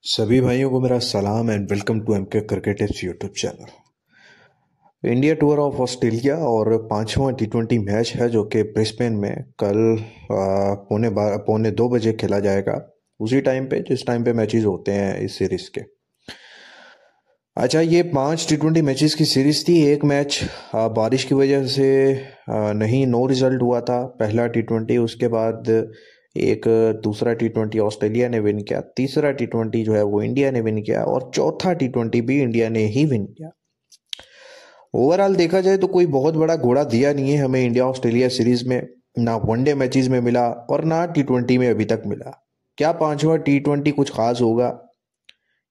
सभी भाइयों को मेरा सलाम and welcome to MK cricket tips YouTube channel. India tour of Australia और पांचवा टी20 मैच है जो कि ब्रिस्बेन में कल पौने 2 बजे खेला जाएगा, उसी टाइम पे जिस टाइम पे मैचेस होते हैं इस सीरीज के। अच्छा, ये 5 टी20 मैचेस की सीरीज थी। एक मैच बारिश की वजह से नहीं, नो रिजल्ट हुआ था पहला टी20। उसके बाद एक दूसरा टी20 ऑस्ट्रेलिया ने विन किया, तीसरा टी20 जो है वो इंडिया ने विन किया और चौथा टी20 भी इंडिया ने ही विन किया। ओवरऑल देखा जाए तो कोई बहुत बड़ा घोड़ा दिया नहीं है हमें इंडिया ऑस्ट्रेलिया सीरीज में, ना वनडे मैचेस में मिला और ना टी20 में अभी तक मिला। क्या पांचवा टी20 कुछ खास होगा?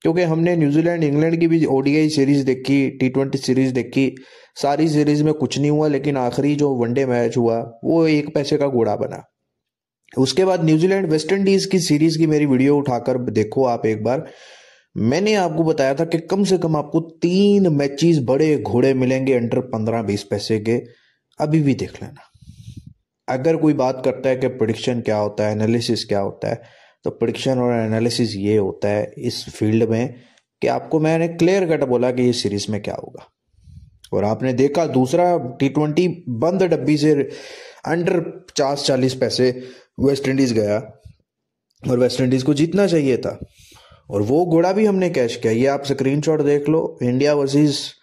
क्योंकि हमने न्यूजीलैंड इंग्लैंड की भी ओडीआई सीरीज देखी, टी20 सीरीज देखी, सारी सीरीज में कुछ नहीं हुआ, लेकिन आखिरी जो वनडे मैच हुआ वो एक पैसे का घोड़ा बना। उसके बाद न्यूजीलैंड वेस्ट इंडीज की सीरीज की मेरी वीडियो उठाकर देखो आप एक बार। मैंने आपको बताया था कि कम से कम आपको 3 मैचेस बड़े घोड़े मिलेंगे अंडर 15-20 पैसे के। अभी भी देख लेना। अगर कोई बात करता है कि प्रेडिक्शन क्या होता है, एनालिसिस क्या होता है, तो प्रेडिक्शन और एनालिसिस ये होता है इस फील्ड में कि आपको मैंने क्लियर कट बोला कि ये सीरीज में क्या होगा, और आपने देखा दूसरा टी20 बंद डब्बी से अंडर 50-40 पैसे वेस्ट इंडीज गया और वेस्ट इंडीज को जीतना चाहिए था, और वो घोड़ा भी हमने कैश किया। ये आप स्क्रीनशॉट देख लो। इंडिया वर्सेस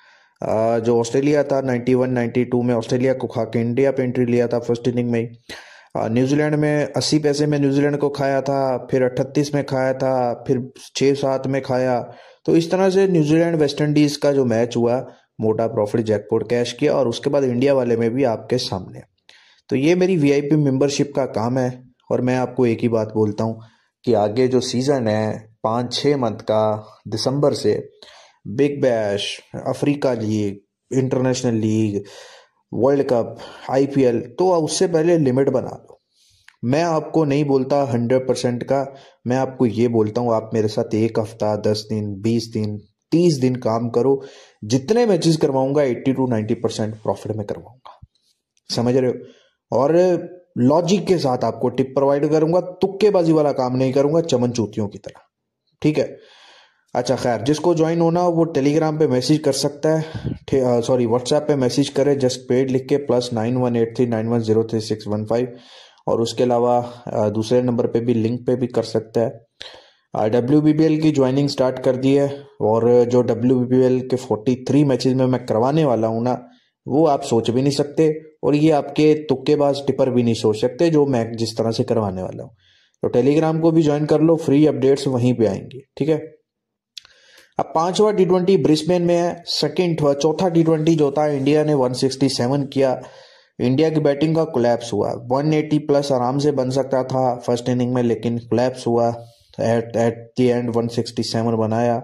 जो ऑस्ट्रेलिया था 91-92 में ऑस्ट्रेलिया को खा के इंडिया पे एंट्री लिया था फर्स्ट इनिंग में ही। न्यूजीलैंड में 80 पैसे में न्यूजीलैंड को खाया था, फिर 38 में खाया था, फिर 6-7 में खाया। तो इस तरह से न्यूजीलैंड वेस्ट इंडीज का जो मैच हुआ, मोटा प्रॉफिट जैकपॉट कैश किया, और उसके बाद इंडिया वाले में भी आपके सामने। तो ये मेरी वीआईपी मेंबरशिप का काम है, और मैं आपको एक ही बात बोलता हूँ कि आगे जो सीज़न है 5-6 मंथ का, दिसंबर से big bash, Africa league, international league, world cup, IPL, तो उससे पहले लिमिट बना लो। मैं आपको नहीं बोलता 100% का, मैं आपको ये बोलता हूँ आप मेरे साथ 1 हफ्ता, 10 दिन, 20 दिन, 30 दिन काम करो। जितने मैचेस करवाऊंगा 80-90% प्रॉफिट में करवाऊंगा, समझ रहे हो? और लॉजिक के साथ आपको टिप प्रोवाइड करूंगा, तुक्केबाजी वाला काम नहीं करूंगा चमन चूतियों की तरह, ठीक है? अच्छा खैर, जिसको ज्वाइन होना हो वो टेलीग्राम पे मैसेज कर सकता है, सॉरी व्हाट्सएप पे मैसेज करे, जस्ट पेड लिख के +91839103 और उसके अलावा दूसरे नंबर पे भी, लिंक पे भी कर सकता है। WBBL की ज्वाइनिंग स्टार्ट कर दी है, और जो WBBL के 43 मैचेस में मैं करवाने वाला हूँ ना, वो आप सोच भी नहीं सकते, और ये आपके तुक्केबाज टिपर भी नहीं सोच सकते जो मैं जिस तरह से करवाने वाला हूँ। तो टेलीग्राम को भी ज्वाइन कर लो, फ्री अपडेट्स वहीं पे आएंगी, ठीक है? अब पांचवा टी20 ब्रिस्बेन में है। चौथा टी20 जो था इंडिया ने 167 किया। इंडिया की बैटिंग का कोलैप्स हुआ। 180 प्लस आराम से बन सकता था फर्स्ट इनिंग में, लेकिन कोलैप्स हुआ। एट द एंड 167 बनाया।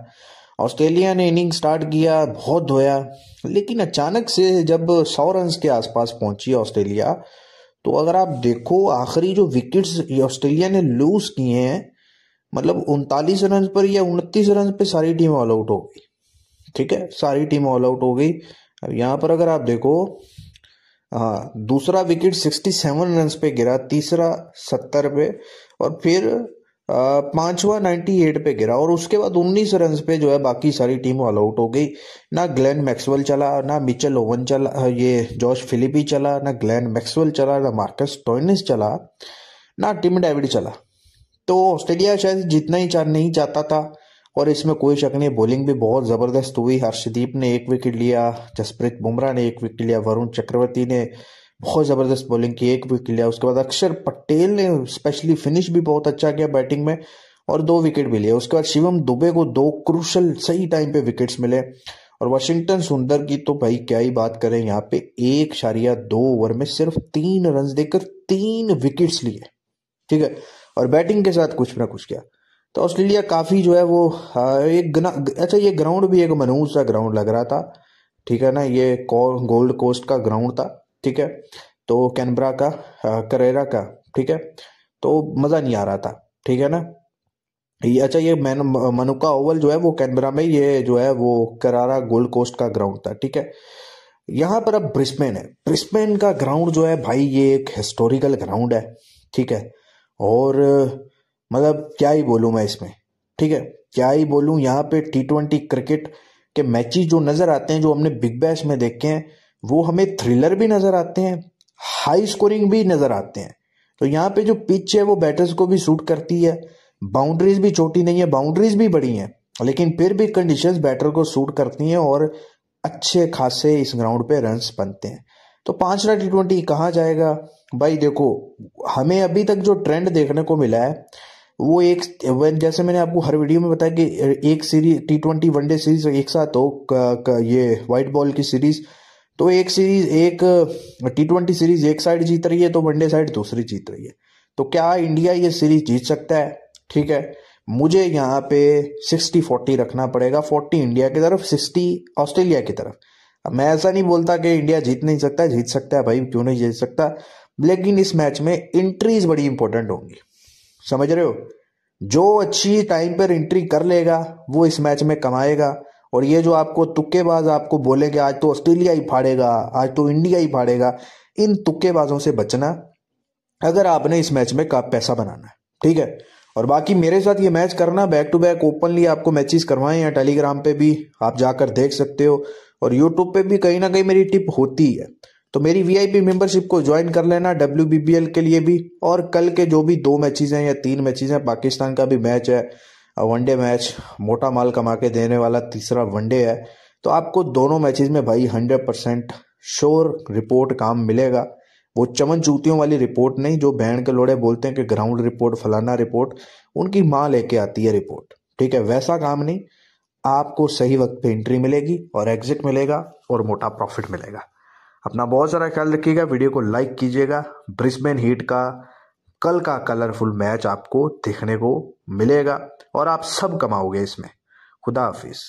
ऑस्ट्रेलिया ने इनिंग स्टार्ट किया, बहुत धोया, लेकिन अचानक से जब 100 रन के आसपास पहुंची ऑस्ट्रेलिया, तो अगर आप देखो आखिरी जो विकेट्स ऑस्ट्रेलिया ने लूज किए हैं, मतलब 39 रन पर या 29 रन पे सारी टीम ऑल आउट हो गई, ठीक है? सारी टीम ऑल आउट हो गई। अब यहाँ पर अगर आप देखो, हाँ, दूसरा विकेट 67 रन पे गिरा, तीसरा 70 पे, और फिर पांचवा 98 पे गिरा, और उसके बाद 19 रन पे जो है बाकी सारी टीम ऑल आउट हो गई। ना ग्लेन मैक्सवेल चला, ना मिचेल ओवन चला, ये जॉश फिलिपी चला, ना ग्लेन मैक्सवेल चला, ना मार्कस स्टोइनिस चला, ना टिम डेविड चला। तो ऑस्ट्रेलिया शायद जितना ही नहीं चाहता था, और इसमें कोई शक नहीं, बॉलिंग भी बहुत जबरदस्त हुई। हर्षदीप ने 1 विकेट लिया, जसप्रीत बुमराह ने 1 विकेट लिया, वरुण चक्रवर्ती ने बहुत जबरदस्त बॉलिंग की, 1 विकेट लिया। उसके बाद अक्षर पटेल ने स्पेशली फिनिश भी बहुत अच्छा किया बैटिंग में, और 2 विकेट भी लिए। उसके बाद शिवम दुबे को 2 क्रूशल सही टाइम पे विकेट्स मिले, और वाशिंगटन सुंदर की तो भाई क्या ही बात करें, यहाँ पे 1.2 ओवर में सिर्फ 3 रन देकर 3 विकेट्स लिए, ठीक है? और बैटिंग के साथ कुछ ना कुछ किया। तो ऑस्ट्रेलिया काफी जो है वो अच्छा, ये ग्राउंड भी एक मनहूस सा ग्राउंड लग रहा था, ठीक है ना? ये गोल्ड कोस्ट का ग्राउंड था, ठीक है? तो कैनबरा का, करेरा का, ठीक है? तो मजा नहीं आ रहा था, ठीक है ना? अच्छा, ये मनुका ओवल जो है वो कैनबरा में, ये जो है वो करारा गोल्ड कोस्ट का ग्राउंड था, ठीक है? यहाँ पर अब ब्रिस्बेन है। ब्रिस्बेन का ग्राउंड जो है भाई, ये एक हिस्टोरिकल ग्राउंड है, ठीक है? और मतलब क्या ही बोलूं मैं इसमें, ठीक है? क्या ही बोलूं, यहाँ पे T20 क्रिकेट के मैचेस जो नजर आते हैं, जो हमने बिग बैश में देखे हैं, वो हमें थ्रिलर भी नजर आते हैं, हाई स्कोरिंग भी नजर आते हैं। तो यहाँ पे जो पिच है वो बैटर्स को भी सूट करती है, बाउंड्रीज भी छोटी नहीं है, बाउंड्रीज भी बड़ी हैं, लेकिन फिर भी कंडीशंस बैटर को सूट करती हैं और अच्छे खासे इस ग्राउंड पे रन्स बनते हैं। तो 5 T20 कहाँ जाएगा भाई? देखो, हमें अभी तक जो ट्रेंड देखने को मिला है वो एक, जैसे मैंने आपको हर वीडियो में बताया कि एक सीरीज T20 वनडे सीरीज एक साथ हो, ये व्हाइट बॉल की सीरीज, तो एक सीरीज, एक T20 सीरीज एक साइड जीत रही है तो वनडे साइड दूसरी जीत रही है। तो क्या इंडिया ये सीरीज जीत सकता है? ठीक है, मुझे यहाँ पे 60-40 रखना पड़ेगा, 40 इंडिया की तरफ, 60 ऑस्ट्रेलिया की तरफ। अब मैं ऐसा नहीं बोलता कि इंडिया जीत नहीं सकता, जीत सकता है भाई, क्यों नहीं जीत सकता, लेकिन इस मैच में एंट्रीज बड़ी इंपॉर्टेंट होंगी, समझ रहे हो? जो अच्छी टाइम पर एंट्री कर लेगा वो इस मैच में कमाएगा। और ये जो आपको तुक्केबाज आपको बोलेंगे आज तो ऑस्ट्रेलिया ही फाड़ेगा, आज तो इंडिया ही फाड़ेगा, इन तुक्केबाजों से बचना अगर आपने इस मैच में का पैसा बनाना है, ठीक है। और बाकी मेरे साथ ये मैच करना, बैक टू बैक ओपनली आपको मैचेस करवाए हैं, टेलीग्राम पे भी आप जाकर देख सकते हो, और यूट्यूब पे भी कहीं ना कहीं मेरी टिप होती है। तो मेरी वीआईपी मेंबरशिप को ज्वाइन कर लेना WBBL के लिए भी, और कल के जो भी 2 मैचेस हैं या 3 मैचेस हैं, पाकिस्तान का भी मैच है, वनडे मैच, मोटा माल कमा के देने वाला तीसरा वनडे है, तो आपको दोनों मैचेस में भाई 100% श्योर रिपोर्ट काम मिलेगा। वो चमन चूतियों वाली रिपोर्ट नहीं, जो बैंड के लोड़े बोलते हैं कि ग्राउंड रिपोर्ट, फलाना रिपोर्ट, उनकी माँ लेके आती है रिपोर्ट, ठीक है, वैसा काम नहीं। आपको सही वक्त पे एंट्री मिलेगी और एग्जिट मिलेगा और मोटा प्रॉफिट मिलेगा। अपना बहुत सारा ख्याल रखिएगा, वीडियो को लाइक कीजिएगा। ब्रिस्बेन हीट का कल का कलरफुल मैच आपको देखने को मिलेगा और आप सब कमाओगे इसमें। खुदा हाफिज।